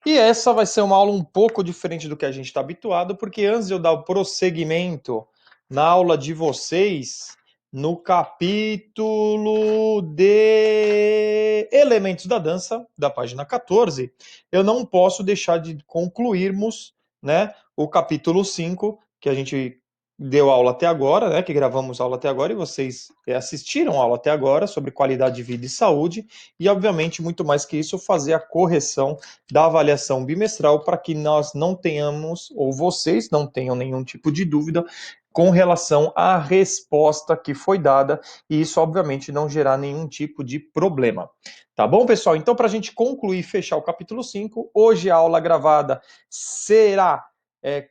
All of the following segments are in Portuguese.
E essa vai ser uma aula um pouco diferente do que a gente está habituado, porque antes de eu dar o prosseguimento na aula de vocês, no capítulo de Elementos da Dança, da página 14, eu não posso deixar de concluirmos, né, o capítulo 5, que a gente deu aula até agora, né, que gravamos aula até agora, e vocês assistiram aula até agora sobre qualidade de vida e saúde, e obviamente, muito mais que isso, fazer a correção da avaliação bimestral para que nós não tenhamos, ou vocês não tenham nenhum tipo de dúvida com relação à resposta que foi dada, e isso, obviamente, não gerar nenhum tipo de problema. Tá bom, pessoal? Então, para a gente concluir e fechar o capítulo 5, hoje a aula gravada será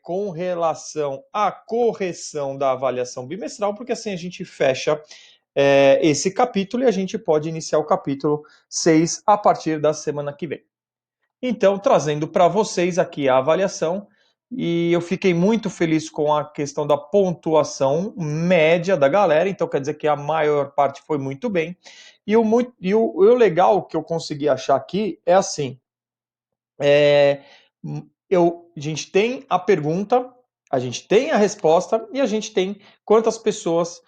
com relação à correção da avaliação bimestral, porque assim a gente fecha esse capítulo e a gente pode iniciar o capítulo 6 a partir da semana que vem. Então, trazendo para vocês aqui a avaliação, e eu fiquei muito feliz com a questão da pontuação média da galera, então quer dizer que a maior parte foi muito bem. E o legal que eu consegui achar aqui é assim: é, a gente tem a pergunta, a gente tem a resposta e a gente tem quantas pessoas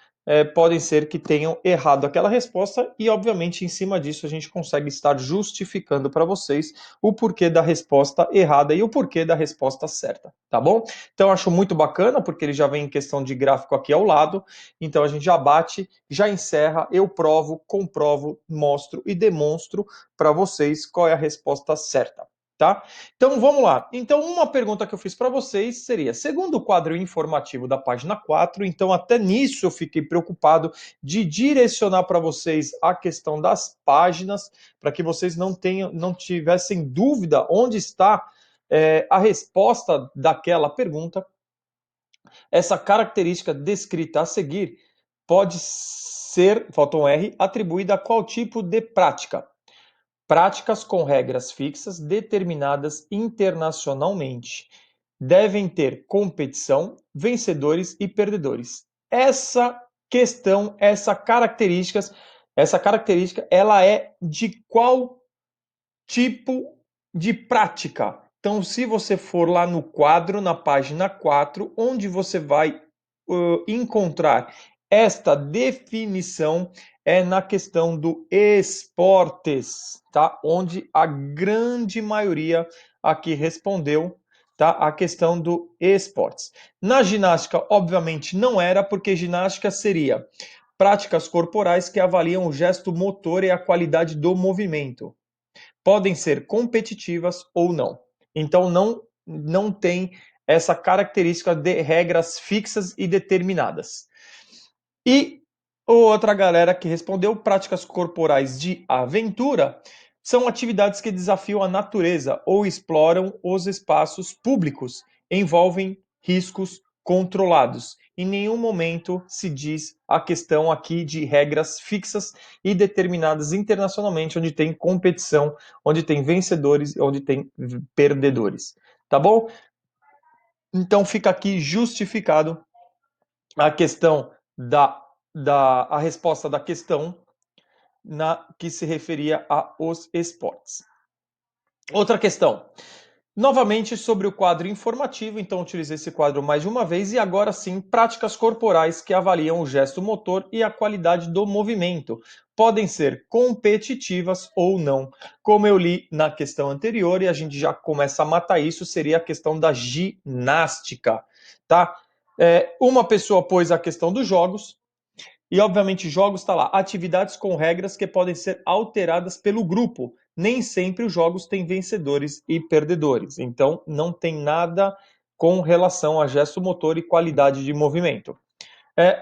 podem ser que tenham errado aquela resposta e, obviamente, em cima disso a gente consegue estar justificando para vocês o porquê da resposta errada e o porquê da resposta certa, tá bom? Então, eu acho muito bacana porque ele já vem em questão de gráfico aqui ao lado, então a gente já bate, já encerra, eu provo, comprovo, mostro e demonstro para vocês qual é a resposta certa. Tá? Então vamos lá. Então, uma pergunta que eu fiz para vocês seria: segundo o quadro informativo da página 4, então até nisso eu fiquei preocupado de direcionar para vocês a questão das páginas, para que vocês não tivessem dúvida onde está a resposta daquela pergunta. Essa característica descrita a seguir pode ser, falta um R, atribuída a qual tipo de prática? Práticas com regras fixas determinadas internacionalmente. Devem ter competição, vencedores e perdedores. Essa questão, essa característica, ela é de qual tipo de prática? Então, se você for lá no quadro, na página 4, onde você vai encontrar esta definição é na questão do esportes, tá? Onde a grande maioria aqui respondeu, tá? A questão do esportes. Na ginástica, obviamente, não era, porque ginástica seria práticas corporais que avaliam o gesto motor e a qualidade do movimento. Podem ser competitivas ou não. Então, não tem essa característica de regras fixas e determinadas. E outra galera que respondeu: práticas corporais de aventura são atividades que desafiam a natureza ou exploram os espaços públicos, envolvem riscos controlados. Em nenhum momento se diz a questão aqui de regras fixas e determinadas internacionalmente, onde tem competição, onde tem vencedores, onde tem perdedores. Tá bom? Então fica aqui justificado a questão a resposta da questão que se referia aos esportes. Outra questão. Novamente sobre o quadro informativo, então utilizei esse quadro mais de uma vez, e agora sim, práticas corporais que avaliam o gesto motor e a qualidade do movimento. Podem ser competitivas ou não. Como eu li na questão anterior, e a gente já começa a matar isso, seria a questão da ginástica, tá? Uma pessoa pôs a questão dos jogos, e, obviamente, jogos está lá. Atividades com regras que podem ser alteradas pelo grupo. Nem sempre os jogos têm vencedores e perdedores. Então, não tem nada com relação a gesto motor e qualidade de movimento.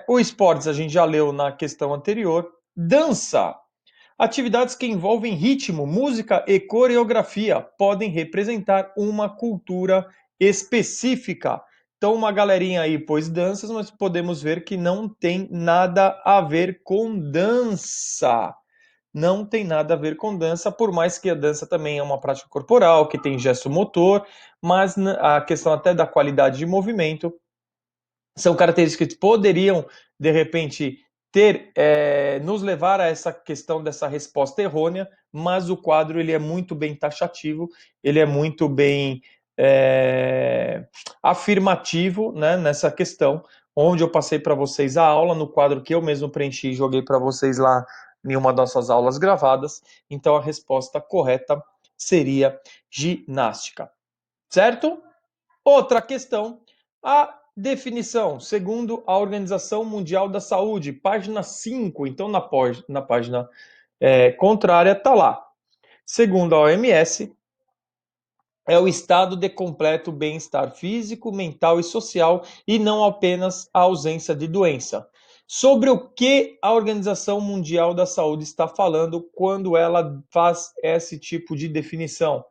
O esportes a gente já leu na questão anterior. Dança. Atividades que envolvem ritmo, música e coreografia podem representar uma cultura específica. Então, uma galerinha aí pôs danças, mas podemos ver que não tem nada a ver com dança. Não tem nada a ver com dança, por mais que a dança também é uma prática corporal, que tem gesto motor, mas a questão até da qualidade de movimento são características que poderiam, de repente, nos levar a essa questão dessa resposta errônea, mas o quadro ele é muito bem taxativo, ele é muito bem afirmativo, né, nessa questão, onde eu passei para vocês a aula no quadro que eu mesmo preenchi e joguei para vocês lá em uma das nossas aulas gravadas. Então a resposta correta seria ginástica, certo? Outra questão, a definição, segundo a Organização Mundial da Saúde, página 5, então na página contrária está lá. Segundo a OMS, é o estado de completo bem-estar físico, mental e social e não apenas a ausência de doença. Sobre o que a Organização Mundial da Saúde está falando quando ela faz esse tipo de definição?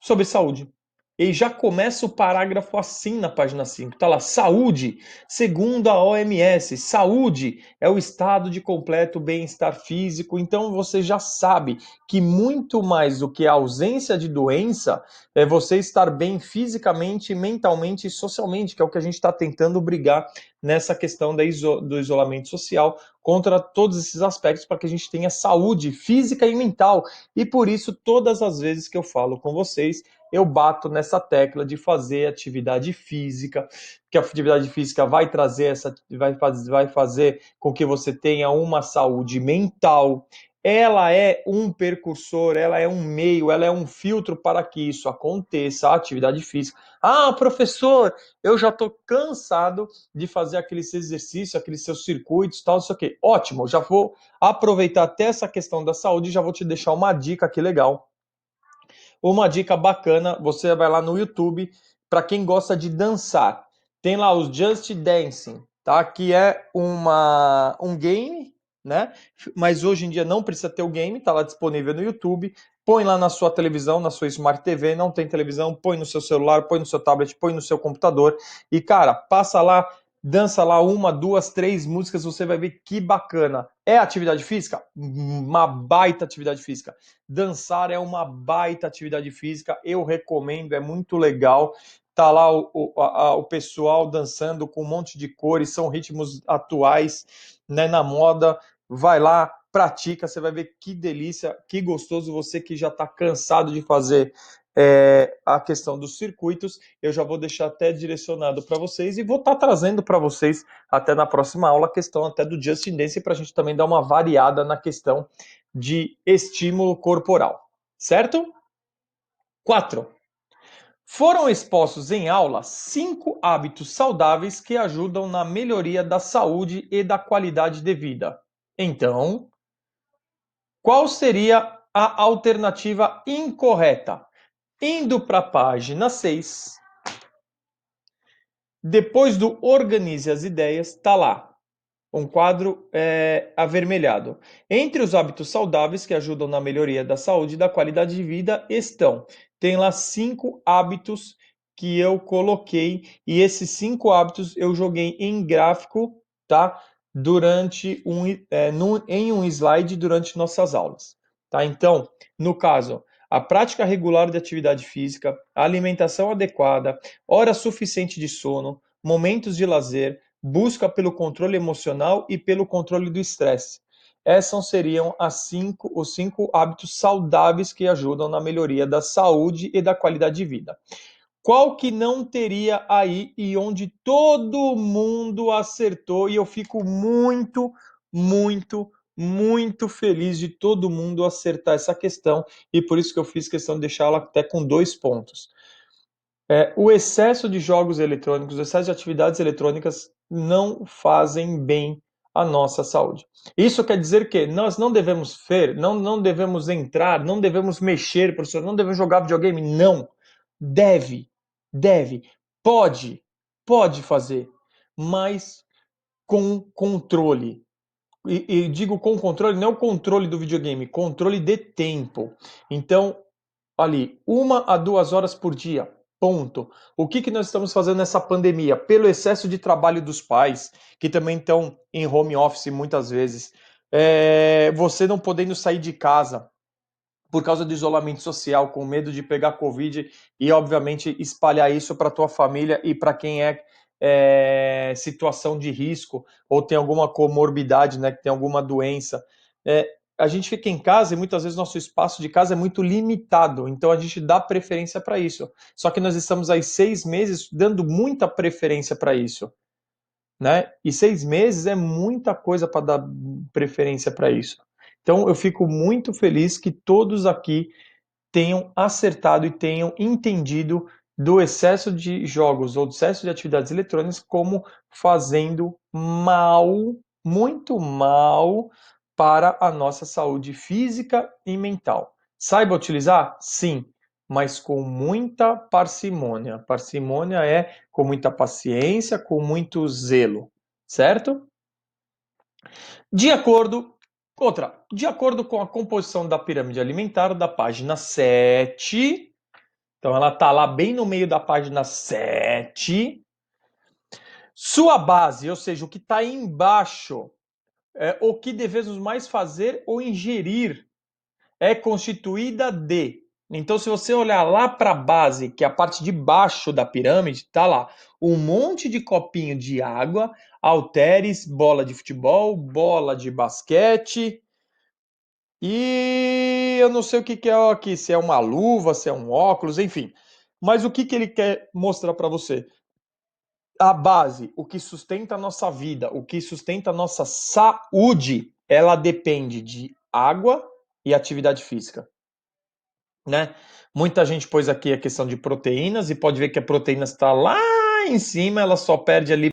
Sobre saúde. E já começa o parágrafo assim na página 5. Está lá, saúde, segundo a OMS, saúde é o estado de completo bem-estar físico. Então você já sabe que muito mais do que a ausência de doença é você estar bem fisicamente, mentalmente e socialmente, que é o que a gente está tentando brigar nessa questão do isolamento social contra todos esses aspectos para que a gente tenha saúde física e mental. E por isso, todas as vezes que eu falo com vocês, eu bato nessa tecla de fazer atividade física, que a atividade física vai trazer vai fazer com que você tenha uma saúde mental. Ela é um precursor, ela é um meio, ela é um filtro para que isso aconteça, a atividade física. Ah, professor, eu já estou cansado de fazer aqueles exercícios, aqueles seus circuitos, tal, não sei o quê. Ótimo, já vou aproveitar até essa questão da saúde e já vou te deixar uma dica aqui legal. Uma dica bacana, você vai lá no YouTube, para quem gosta de dançar. Tem lá os Just Dancing, tá? Que é um game, né? Mas hoje em dia não precisa ter o game, tá lá disponível no YouTube. Põe lá na sua televisão, na sua Smart TV, não tem televisão, põe no seu celular, põe no seu tablet, põe no seu computador e, cara, passa lá, dança lá uma, duas, três músicas, você vai ver que bacana. É atividade física? Uma baita atividade física. Dançar é uma baita atividade física, eu recomendo, é muito legal. Tá lá o pessoal dançando com um monte de cores, são ritmos atuais, né, na moda. Vai lá, pratica, você vai ver que delícia, que gostoso. Você que já está cansado de fazer a questão dos circuitos, eu já vou deixar até direcionado para vocês e vou estar trazendo para vocês até na próxima aula a questão até do Just Dance para a gente também dar uma variada na questão de estímulo corporal, certo? 4. Foram expostos em aula 5 hábitos saudáveis que ajudam na melhoria da saúde e da qualidade de vida. Então, qual seria a alternativa incorreta? Indo para a página 6, depois do Organize as Ideias, está lá um quadro avermelhado. Entre os hábitos saudáveis que ajudam na melhoria da saúde e da qualidade de vida estão. Tem lá 5 hábitos que eu coloquei e esses 5 hábitos eu joguei em gráfico, tá? Durante em um slide durante nossas aulas, tá? Então, no caso, a prática regular de atividade física, a alimentação adequada, hora suficiente de sono, momentos de lazer, busca pelo controle emocional e pelo controle do estresse. Essas seriam os 5 hábitos saudáveis que ajudam na melhoria da saúde e da qualidade de vida. Qual que não teria aí e onde todo mundo acertou, e eu fico muito, muito, muito feliz de todo mundo acertar essa questão, e por isso que eu fiz questão de deixá-la até com 2 pontos. O excesso de jogos eletrônicos, o excesso de atividades eletrônicas não fazem bem à nossa saúde. Isso quer dizer que nós não devemos não devemos entrar, não devemos mexer, professor, não devemos jogar videogame? Não. Deve, deve, pode, pode fazer, mas com controle. E digo com controle, não é o controle do videogame, controle de tempo. Então, ali, 1 a 2 horas por dia. Ponto. O que nós estamos fazendo nessa pandemia? Pelo excesso de trabalho dos pais, que também estão em home office muitas vezes, você não podendo sair de casa por causa do isolamento social, com medo de pegar Covid e, obviamente, espalhar isso para a tua família e para quem é situação de risco ou tem alguma comorbidade, né, que tem alguma doença. A gente fica em casa e muitas vezes nosso espaço de casa é muito limitado, então a gente dá preferência para isso. Só que nós estamos aí 6 meses dando muita preferência para isso, né? E 6 meses é muita coisa para dar preferência para isso. Então eu fico muito feliz que todos aqui tenham acertado e tenham entendido do excesso de jogos ou do excesso de atividades eletrônicas como fazendo mal, muito mal para a nossa saúde física e mental. Saiba utilizar? Sim, mas com muita parcimônia. Parcimônia é com muita paciência, com muito zelo, certo? De acordo, de acordo com a composição da pirâmide alimentar da página 7, então ela está lá bem no meio da página 7. Sua base, ou seja, o que está embaixo, o que devemos mais fazer ou ingerir, é constituída de. Então, se você olhar lá para a base, que é a parte de baixo da pirâmide, está lá um monte de copinho de água, halteres, bola de futebol, bola de basquete, e eu não sei o que que é aqui, se é uma luva, se é um óculos, enfim. Mas o que que ele quer mostrar para você? A base, o que sustenta a nossa vida, o que sustenta a nossa saúde, ela depende de água e atividade física, né? Muita gente pôs aqui a questão de proteínas e pode ver que a proteína está lá em cima, ela só perde ali